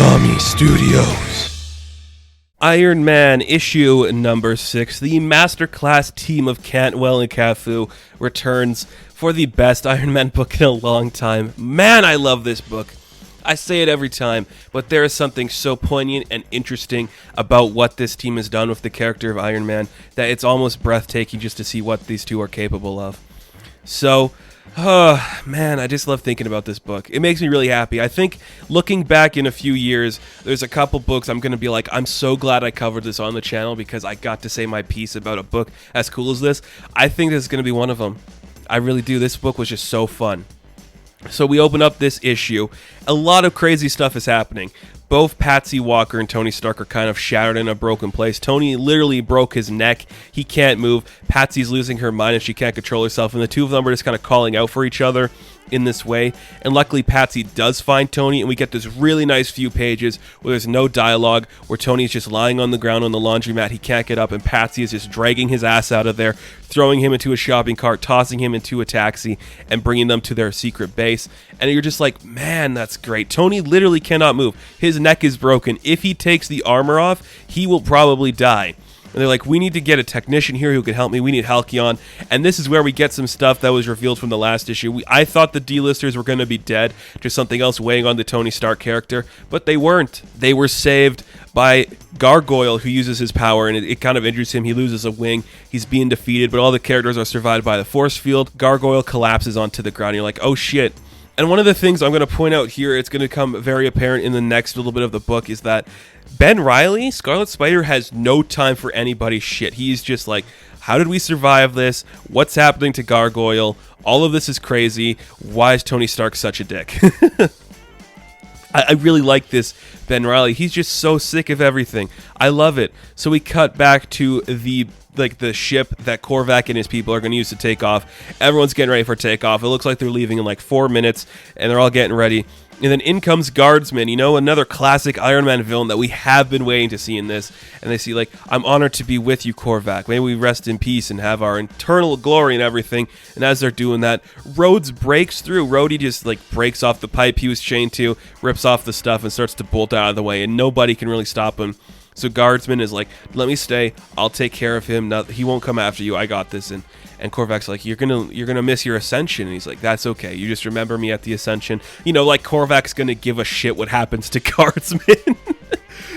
Konami Studios. Iron Man issue number 6. The masterclass team of Cantwell and Cafu returns for the best Iron Man book in a long time. Man, I love this book. I say it every time, but there is something so poignant and interesting about what this team has done with the character of Iron Man that it's almost breathtaking just to see what these two are capable of. So, man, I just love thinking about this book. It makes me really happy. I think looking back in a few years, there's a couple books I'm going to be like, I'm so glad I covered this on the channel because I got to say my piece about a book as cool as this. I think this is going to be one of them. I really do. This book was just so fun. So we open up this issue. A lot of crazy stuff is happening. Both Patsy Walker and Tony Stark are kind of shattered in a broken place. Tony literally broke his neck. He can't move. Patsy's losing her mind and she can't control herself. And the two of them are just kind of calling out for each other in this way. And luckily Patsy does find Tony and we get this really nice few pages where there's no dialogue, where Tony's just lying on the ground on the laundromat. He can't get up and Patsy is just dragging his ass out of there, throwing him into a shopping cart, tossing him into a taxi, and bringing them to their secret base. And you're just like, man, that's great. Tony literally cannot move. His neck is broken. If he takes the armor off, he will probably die. And they're like, we need to get a technician here who can help me. We need Halcyon. And this is where we get some stuff that was revealed from the last issue. I thought the D-listers were going to be dead, just something else weighing on the Tony Stark character. But they weren't. They were saved by Gargoyle, who uses his power, and it kind of injures him. He loses a wing. He's being defeated, but all the characters are survived by the force field. Gargoyle collapses onto the ground. You're like, oh shit. And one of the things I'm going to point out here, it's going to come very apparent in the next little bit of the book, is that Ben Reilly, Scarlet Spider, has no time for anybody's shit. He's just like, how did we survive this? What's happening to Gargoyle? All of this is crazy. Why is Tony Stark such a dick? I really like this Ben Reilly. He's just so sick of everything. I love it. So we cut back to the ship that Korvac and his people are going to use to take off. Everyone's getting ready for takeoff. It looks like they're leaving in like 4 minutes, and they're all getting ready. And then in comes Guardsman, another classic Iron Man villain that we have been waiting to see in this. And they see, like, I'm honored to be with you, Korvac. May we rest in peace and have our eternal glory and everything. And as they're doing that, Rhodes breaks through. Rhodey just, breaks off the pipe he was chained to, rips off the stuff, and starts to bolt out of the way. And nobody can really stop him. So Guardsman is like, let me stay. I'll take care of him. He won't come after you. I got this. And Korvac's like, you're gonna miss your ascension. And he's like, that's okay. You just remember me at the ascension. Korvac's gonna give a shit what happens to Guardsman.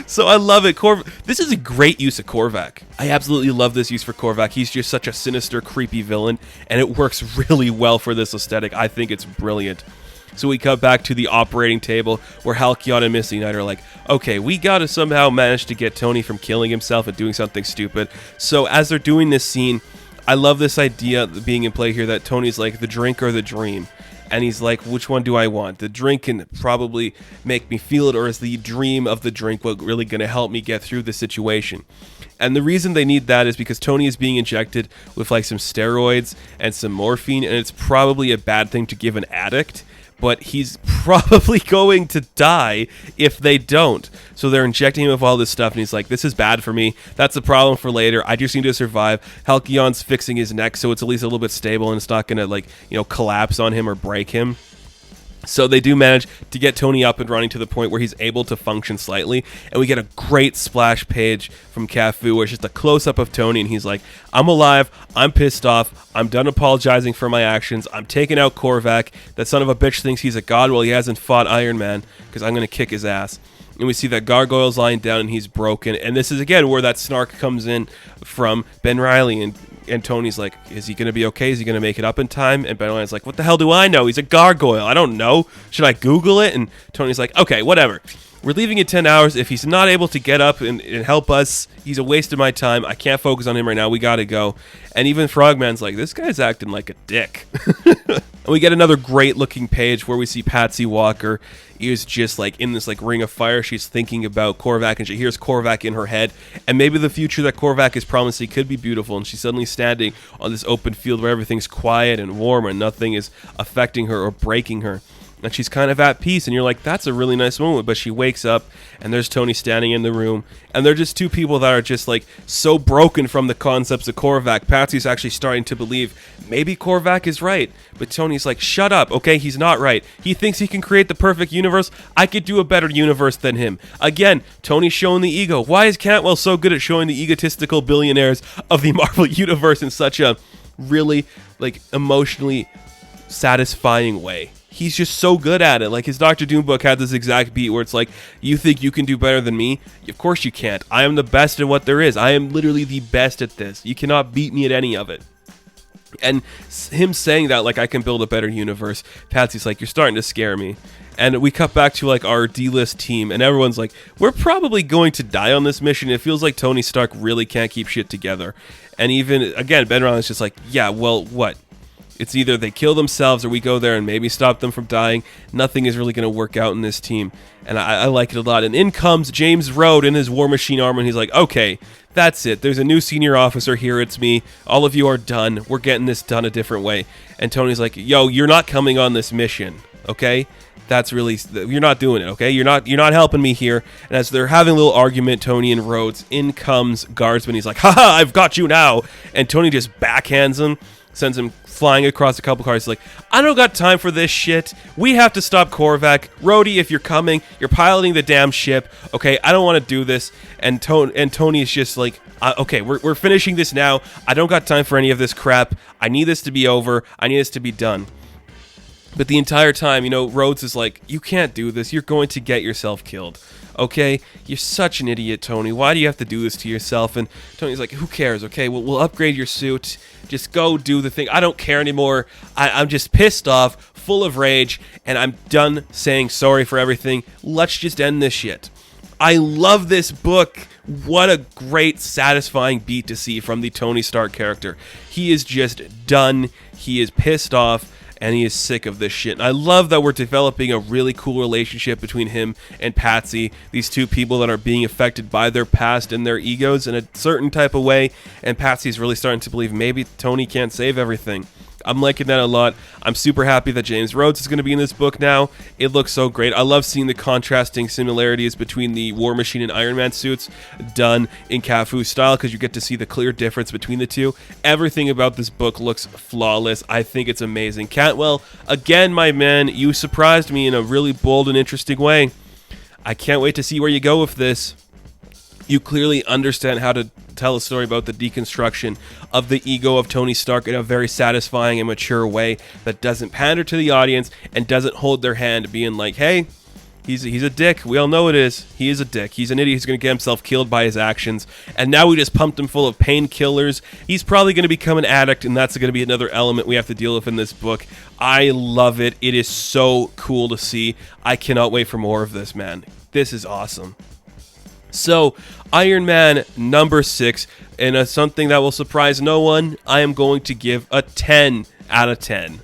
So I love it. This is a great use of Korvac. I absolutely love this use for Korvac. He's just such a sinister, creepy villain, and it works really well for this aesthetic. I think it's brilliant. So we cut back to the operating table where Halcyon and Misty Knight are like, okay, we gotta somehow manage to get Tony from killing himself and doing something stupid. So as they're doing this scene, I love this idea being in play here that Tony's like, the drink or the dream. And he's like, which one do I want? The drink can probably make me feel it, or is the dream of the drink what really going to help me get through the situation? And the reason they need that is because Tony is being injected with some steroids and some morphine, and it's probably a bad thing to give an addict, but he's probably going to die if they don't. So they're injecting him with all this stuff, and he's like, this is bad for me. That's a problem for later. I just need to survive. Halcyon's fixing his neck so it's at least a little bit stable and it's not going to, collapse on him or break him. So they do manage to get Tony up and running to the point where he's able to function slightly. And we get a great splash page from Cafu where it's just a close-up of Tony. And he's like, I'm alive. I'm pissed off. I'm done apologizing for my actions. I'm taking out Korvac. That son of a bitch thinks he's a god. Well, he hasn't fought Iron Man because I'm going to kick his ass. And we see that Gargoyle's lying down and he's broken. And this is, again, where that snark comes in from Ben Reilly. And Tony's like, is he going to be okay? Is he going to make it up in time? And Ben Reilly's like, what the hell do I know? He's a gargoyle. I don't know. Should I Google it? And Tony's like, okay, whatever. We're leaving in 10 hours. If he's not able to get up and help us, he's a waste of my time. I can't focus on him right now. We got to go. And even Frogman's like, this guy's acting like a dick. And we get another great looking page where we see Patsy Walker is just in this ring of fire. She's thinking about Korvac and she hears Korvac in her head. And maybe the future that Korvac is promising could be beautiful. And she's suddenly standing on this open field where everything's quiet and warm and nothing is affecting her or breaking her. and she's kind of at peace, and you're like, that's a really nice moment. But she wakes up, and there's Tony standing in the room, and they're just two people that are just like so broken from the concepts of Korvac. Patsy's actually starting to believe maybe Korvac is right, but Tony's like, shut up, okay? He's not right. He thinks he can create the perfect universe. I could do a better universe than him. Again, Tony's showing the ego. Why is Cantwell so good at showing the egotistical billionaires of the Marvel universe in such a really like emotionally satisfying way? He's just so good at it. Like, his Doctor Doom book had this exact beat where it's like, you think you can do better than me? Of course you can't. I am the best at what there is. I am literally the best at this. You cannot beat me at any of it. And him saying that, like, I can build a better universe, Patsy's like, you're starting to scare me. And we cut back to, like, our D-list team, and everyone's like, we're probably going to die on this mission. It feels like Tony Stark really can't keep shit together. And even, again, Ben Reilly's just like, yeah, well, what? It's either they kill themselves or we go there and maybe stop them from dying. Nothing is really going to work out in this team. And I like it a lot. And in comes James Rhodes in his War Machine armor, and he's like, okay, that's it. There's a new senior officer here. It's me. All of you are done. We're getting this done a different way. And Tony's like, yo, you're not coming on this mission, okay? That's really, you're not doing it, okay? You're not helping me here. And as they're having a little argument, Tony and Rhodes, in comes Guardsman. He's like, haha, I've got you now. And Tony just backhands him, sends him flying across a couple cars. He's like, I don't got time for this shit. We have to stop Korvac. Rhodey, if you're coming, you're piloting the damn ship. Okay, I don't want to do this. And Tony's just like, okay, we're finishing this now. I don't got time for any of this crap. I need this to be over. I need this to be done. But the entire time, you know, Rhodes is like, you can't do this. You're going to get yourself killed. Okay? You're such an idiot, Tony. Why do you have to do this to yourself? And Tony's like, who cares? Okay, we'll upgrade your suit. Just go do the thing. I don't care anymore. I'm just pissed off, full of rage, and I'm done saying sorry for everything. Let's just end this shit. I love this book. What a great, satisfying beat to see from the Tony Stark character. He is just done. He is pissed off. And he is sick of this shit. And I love that we're developing a really cool relationship between him and Patsy. These two people that are being affected by their past and their egos in a certain type of way. And Patsy's really starting to believe maybe Tony can't save everything. I'm liking that a lot. I'm super happy that James Rhodes is going to be in this book now. It looks so great. I love seeing the contrasting similarities between the War Machine and Iron Man suits done in Cafu style, because you get to see the clear difference between the two. Everything about this book looks flawless. I think it's amazing. Cantwell, again, my man, you surprised me in a really bold and interesting way. I can't wait to see where you go with this. You clearly understand how to tell a story about the deconstruction of the ego of Tony Stark in a very satisfying and mature way that doesn't pander to the audience and doesn't hold their hand being like, hey, he's a dick. We all know it is. He is a dick. He's an idiot who's going to get himself killed by his actions. And now we just pumped him full of painkillers. He's probably going to become an addict, and that's going to be another element we have to deal with in this book. I love it. It is so cool to see. I cannot wait for more of this, man. This is awesome. So, Iron Man number 6, and something that will surprise no one, I am going to give a 10 out of 10.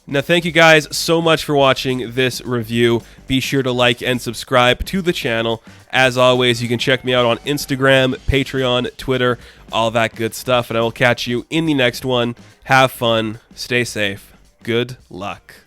Now, thank you guys so much for watching this review. Be sure to like and subscribe to the channel. As always, you can check me out on Instagram, Patreon, Twitter, all that good stuff, and I will catch you in the next one. Have fun, stay safe, good luck.